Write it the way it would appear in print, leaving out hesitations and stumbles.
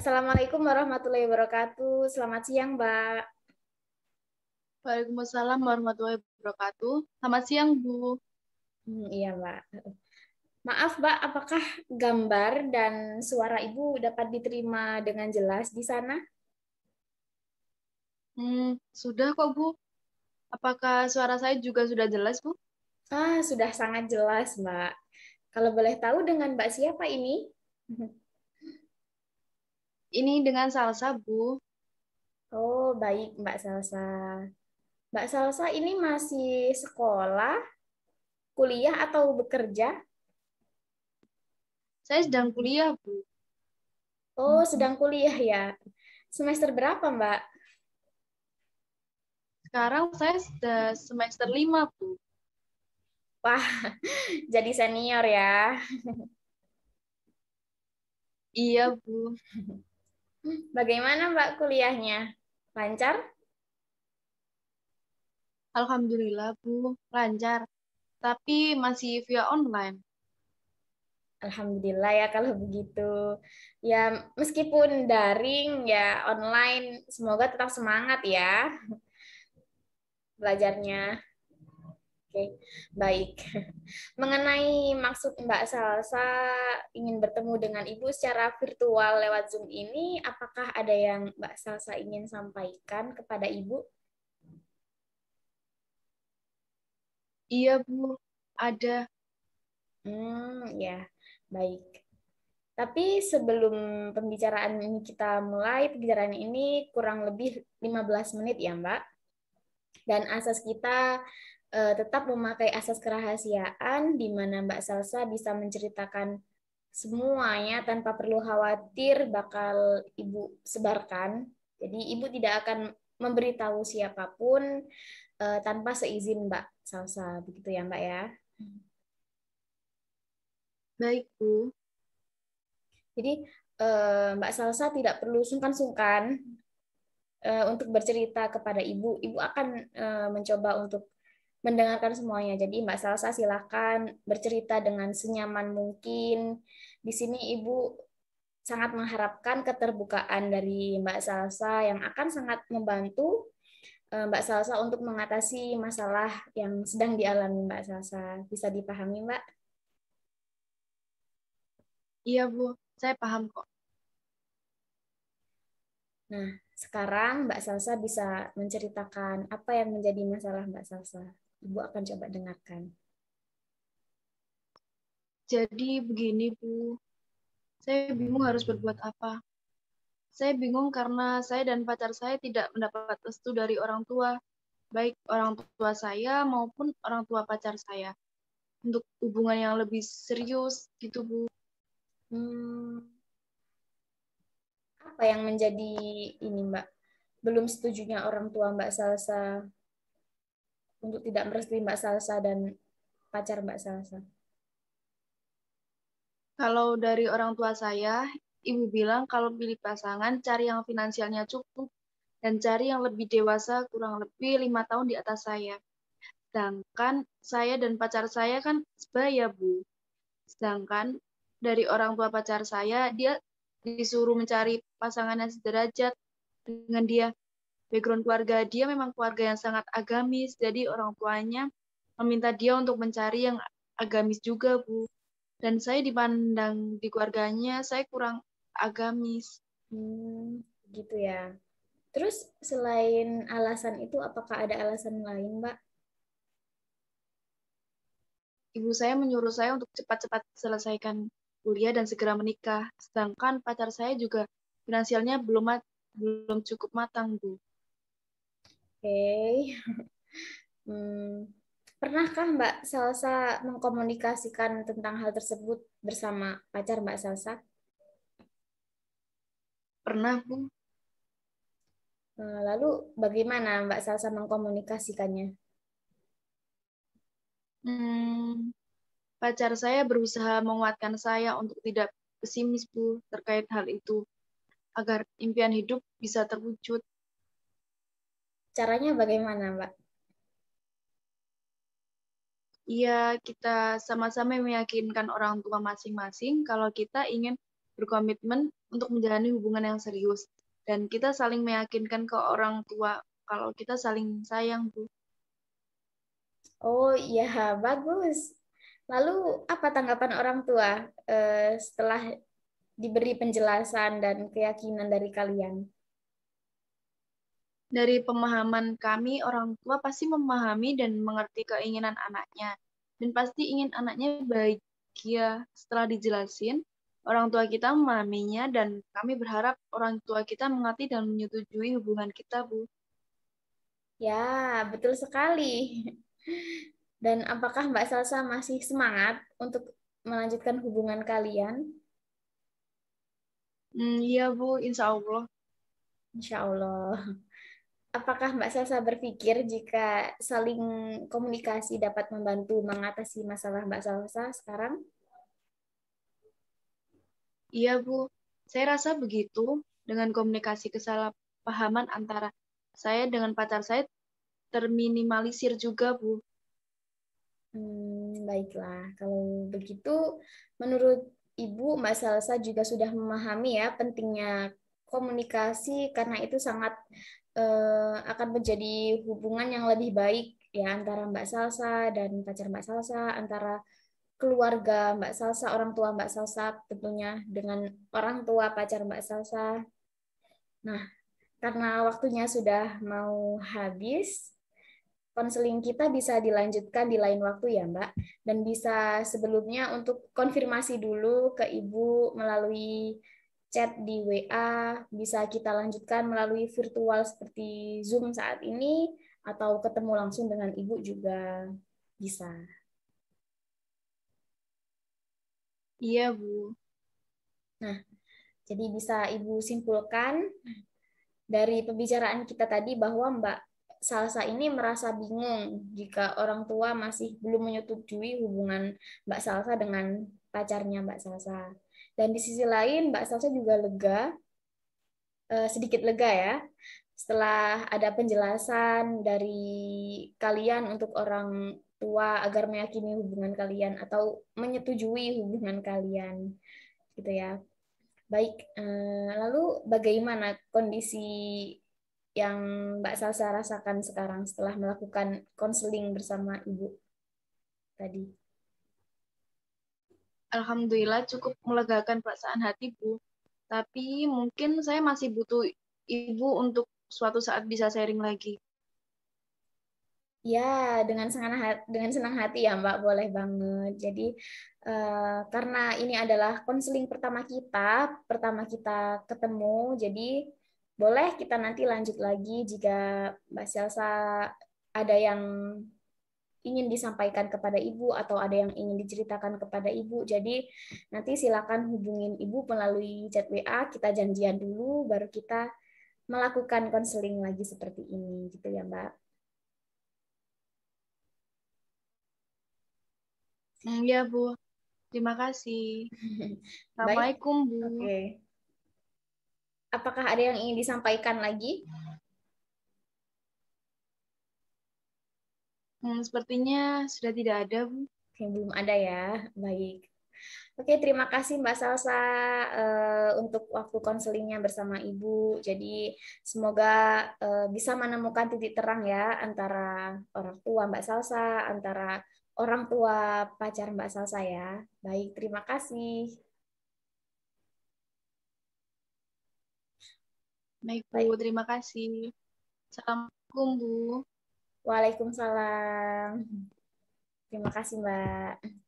Assalamualaikum warahmatullahi wabarakatuh. Selamat siang, Mbak. Waalaikumsalam warahmatullahi wabarakatuh. Selamat siang, Bu. Iya, Mbak. Maaf, Mbak, apakah gambar dan suara Ibu dapat diterima dengan jelas di sana? Sudah kok, Bu. Apakah suara saya juga sudah jelas, Bu? Sudah sangat jelas, Mbak. Kalau boleh tahu dengan Mbak siapa ini? Ini dengan salsa, Bu. Oh, baik, Mbak Salsa. Mbak Salsa ini masih sekolah, kuliah, atau bekerja? Saya sedang kuliah, Bu. Oh, sedang kuliah ya. Semester berapa, Mbak? Sekarang saya sudah semester 5, Bu. Wah, jadi senior ya. Iya, Bu. Bagaimana Mbak kuliahnya? Lancar? Alhamdulillah, Bu. Lancar. Tapi masih via online. Alhamdulillah ya kalau begitu. Ya, meskipun daring ya online, semoga tetap semangat ya belajarnya. Oke, baik. Mengenai maksud Mbak Salsa ingin bertemu dengan Ibu secara virtual lewat Zoom ini, apakah ada yang Mbak Salsa ingin sampaikan kepada Ibu? Iya, Bu. Ada. Ya, baik. Tapi sebelum pembicaraan ini kita mulai, pembicaraan ini kurang lebih 15 menit ya, Mbak. Dan asas kita tetap memakai asas kerahasiaan, di mana Mbak Salsa bisa menceritakan semuanya tanpa perlu khawatir bakal Ibu sebarkan. Jadi Ibu tidak akan memberitahu siapapun tanpa seizin Mbak Salsa. Begitu ya, Mbak ya. Baik, Bu. Jadi Mbak Salsa tidak perlu sungkan-sungkan untuk bercerita kepada ibu. Ibu akan mencoba untuk mendengarkan semuanya. Jadi Mbak Salsa silakan bercerita dengan senyaman mungkin. Di sini ibu sangat mengharapkan keterbukaan dari Mbak Salsa yang akan sangat membantu Mbak Salsa untuk mengatasi masalah yang sedang dialami Mbak Salsa. Bisa dipahami, Mbak? Iya, Bu. Saya paham kok. Nah, sekarang Mbak Salsa bisa menceritakan apa yang menjadi masalah Mbak Salsa. Ibu akan coba dengarkan. Jadi begini, Bu. Saya bingung harus berbuat apa. Saya bingung karena saya dan pacar saya tidak mendapat restu dari orang tua, baik orang tua saya maupun orang tua pacar saya, untuk hubungan yang lebih serius gitu, Bu. Hmm, apa yang menjadi ini, Mbak? Belum setujunya orang tua Mbak Salsa untuk tidak merestui Mbak Salsa dan pacar Mbak Salsa. Kalau dari orang tua saya, ibu bilang kalau pilih pasangan cari yang finansialnya cukup dan cari yang lebih dewasa kurang lebih 5 tahun di atas saya. Sedangkan saya dan pacar saya kan sebaya, Bu. Sedangkan dari orang tua pacar saya, dia disuruh mencari pasangan yang sederajat dengan dia. Background keluarga dia memang keluarga yang sangat agamis, jadi orang tuanya meminta dia untuk mencari yang agamis juga, Bu. Dan saya dipandang di keluarganya, saya kurang agamis. Gitu ya. Terus selain alasan itu, apakah ada alasan lain, Mbak? Ibu saya menyuruh saya untuk cepat-cepat selesaikan kuliah dan segera menikah. Sedangkan pacar saya juga finansialnya belum cukup matang, Bu. Oke. Hmm, Pernahkah Mbak Salsa mengkomunikasikan tentang hal tersebut bersama pacar Mbak Salsa? Pernah, Bu. Lalu bagaimana Mbak Salsa mengkomunikasikannya? Hmm, Pacar saya berusaha menguatkan saya untuk tidak pesimis, Bu, terkait hal itu, agar impian hidup bisa terwujud. Caranya bagaimana, Mbak? Iya, kita sama-sama meyakinkan orang tua masing-masing kalau kita ingin berkomitmen untuk menjalani hubungan yang serius. Dan kita saling meyakinkan ke orang tua kalau kita saling sayang, Bu. Oh iya, bagus. Lalu apa tanggapan orang tua setelah diberi penjelasan dan keyakinan dari kalian? Dari pemahaman kami, orang tua pasti memahami dan mengerti keinginan anaknya. Dan pasti ingin anaknya bahagia. Setelah dijelasin, orang tua kita memahaminya dan kami berharap orang tua kita mengerti dan menyetujui hubungan kita, Bu. Ya, betul sekali. Dan apakah Mbak Salsa masih semangat untuk melanjutkan hubungan kalian? Iya, Bu, insya Allah. Insya Allah. Apakah Mbak Salsa berpikir jika saling komunikasi dapat membantu mengatasi masalah Mbak Salsa sekarang? Iya, Bu. Saya rasa begitu. Dengan komunikasi kesalahpahaman antara saya dengan pacar saya terminimalisir juga, Bu. Baiklah, kalau begitu menurut Ibu, Mbak Salsa juga sudah memahami ya pentingnya komunikasi karena itu sangat akan menjadi hubungan yang lebih baik ya antara Mbak Salsa dan pacar Mbak Salsa, antara keluarga Mbak Salsa, orang tua Mbak Salsa tentunya dengan orang tua pacar Mbak Salsa. Nah, karena waktunya sudah mau habis, konseling kita bisa dilanjutkan di lain waktu ya, Mbak. Dan bisa sebelumnya untuk konfirmasi dulu ke Ibu melalui chat di WA, bisa kita lanjutkan melalui virtual seperti Zoom saat ini, atau ketemu langsung dengan Ibu juga bisa. Iya, Bu. Nah, jadi bisa Ibu simpulkan dari pembicaraan kita tadi bahwa Mbak Salsa ini merasa bingung jika orang tua masih belum menyetujui hubungan Mbak Salsa dengan pacarnya Mbak Salsa. Dan di sisi lain Mbak Salsa juga lega, sedikit lega ya, setelah ada penjelasan dari kalian untuk orang tua agar meyakini hubungan kalian atau menyetujui hubungan kalian, gitu ya. Baik, lalu bagaimana kondisi yang Mbak Salsa rasakan sekarang setelah melakukan konseling bersama Ibu tadi? Alhamdulillah cukup melegakan perasaan hati, Bu. Tapi mungkin saya masih butuh Ibu untuk suatu saat bisa sharing lagi. Ya, dengan senang hati ya Mbak, boleh banget. Jadi karena ini adalah konseling pertama kita ketemu, jadi boleh kita nanti lanjut lagi jika Mbak Selsa ada yang ingin disampaikan kepada Ibu atau ada yang ingin diceritakan kepada Ibu. Jadi nanti silakan hubungin Ibu melalui chat WA, kita janjian dulu, baru kita melakukan konseling lagi seperti ini, gitu ya Mbak. Ya, Bu. Terima kasih. Baik, Assalamualaikum, Bu. oke. Apakah ada yang ingin disampaikan lagi? Sepertinya sudah tidak ada, Bu. Oke, belum ada ya. Baik. Oke, terima kasih Mbak Salsa untuk waktu konselingnya bersama Ibu. Jadi semoga bisa menemukan titik terang ya antara orang tua Mbak Salsa, antara orang tua pacar Mbak Salsa ya. Baik, terima kasih. Baik, Bu. Baik. Terima kasih. Assalamualaikum, Bu. Waalaikumsalam. Terima kasih Mbak.